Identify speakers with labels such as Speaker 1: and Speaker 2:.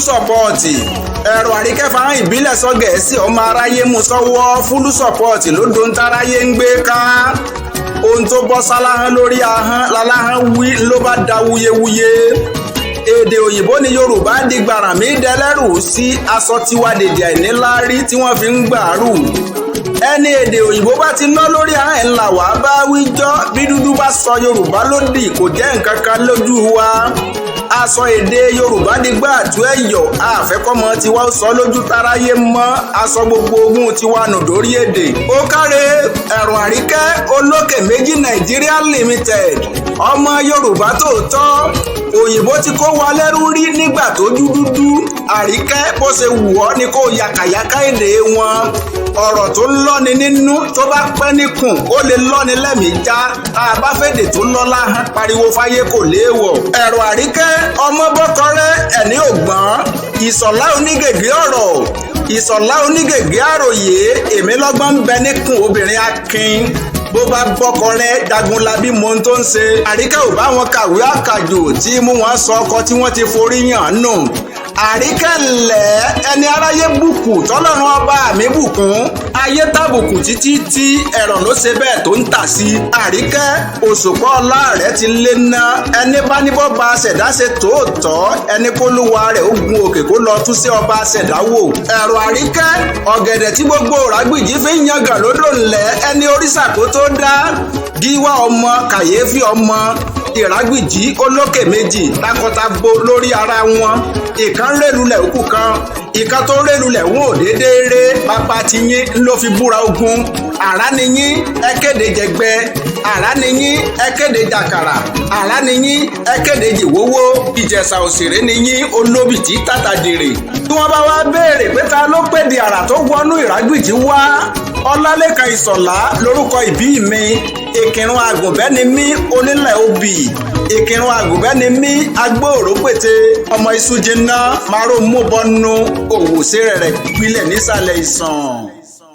Speaker 1: sọ́pọ́ọ̀tì ẹ̀rọ àríkẹ́fàán ìbílẹ̀ sọ Gẹ̀ẹ́sì ọmọ aráyé mú sọ́wọ́ fúlù sọ́pọ́ọ̀tì ló dóun táráyé ń gbé ká ohun tó bọ́ sáláhán lórí ahọ́n láláhán wí ló bá da wuyewuye èdè òyìnbó ni Yorùbá di gbàràmí dẹlẹ́rù sí aṣọ tiwa dèdè àìníláárí tí wọ́n fi ń gbàrú ẹni èdè òyìnbó bá ti ná lórí ahọ́n ẹ̀ ńlá wàá bá wíjọ́ bí dúdú bá sọ Yorùbá lódì kò jẹ́ nǹkan kan lójú wa aṣọ èdè Yorùbá di gbà àtú ẹ̀yọ̀ àfẹ́kọ́mọ tiwa ó sọ lójú táráyé mọ́ aṣọ gbogbo ogun tiwa nù dórí èdè ó káre ẹ̀rùn àríkẹ́ olókè méjì Nigeria Limited ọmọ Yorùbá tòótọ́ òyìnbó tí kó wa lẹ́rú rí nígbà tó dúdú àríkẹ́ bó ṣe wù ọ́ ni kó yàkàyàkà èdè wọn ọ̀rọ̀ tó ń lọ́ni nínú tó bá pẹ́ níkùn ó lè lọ́ni lẹ́mìí já tá a bá fèdè tó lọ́lá hàn pariwo fáyé kò léèwọ̀ ẹ̀rọ àríkẹ́ ọmọ bọ́kọrẹ́ ẹ̀ní ògbọ́n ìsọ̀lá onígègé ọ̀rọ̀ ìsọ̀lá onígègé àròyé èmi lọ́gbọ́n ń bẹ níkùn obìnrin akin bó bá bọ́kọrẹ́ Jagunlabi mọ ohun tó ń ṣe àríkẹ́ ò bá wọn kàwé àkàjò tí mú wọn sọ ọkọ tí wọ́n ti forí yàn nù àríkẹ́ ńlẹ̀ ẹni aráyé bùkù tọ́lọ́run ọba mi bùkún ayé tàbùkù títí tí ẹ̀rọ ló ṣe bẹ́ẹ̀ tó ń tà sí àríkẹ́ òṣùpá ọlá rẹ̀ ti lé ná ẹni bá ní bọ́ ba ṣẹ̀dá ṣe tòótọ́ ẹni kó lúwa rẹ̀ ó gun òkè kó lọ tún sí ọba ṣẹ̀dá wò ẹ̀rọ àríkẹ́ ọ̀gẹ̀dẹ̀ tí gbogbo ràgbìjì fi ń yangàn lódò ńlẹ̀ ẹni oríṣà kó tó dá gíwá ọmọ kàyéfì ọmọ ìrágbìjì olókè méjì takọtabo lórí ara wọn ìkan rélulẹ̀ òkú kan ìkan tó rélulẹ̀ wọn ò déédéé ré bàbá ti yín ló fi búra ogun àrá ni yín ẹ kéde jẹgbẹ àrá ni yín ẹ kéde jàkàrà àrá ni yín ẹ kéde jìwówó ìjẹ̀ṣà òṣèré ni yín olóbìtì tàtàdìrè tí wọ́n bá wá béèrè pé ta ló pèdè àrà tó wọnú ìrágbìjì wá Ọlálékan Ìṣọ̀lá lórúkọ ìbí mi ìkìrun àgùnbẹ́ ni mí onílẹ̀ obì ìkìrun àgùnbẹ́ ni mí agbóòrò pété ọmọ iṣu jiná márùn mú bọ́nú òwò sí rẹ̀ gbilẹ̀ nísàlẹ̀ ìsàn.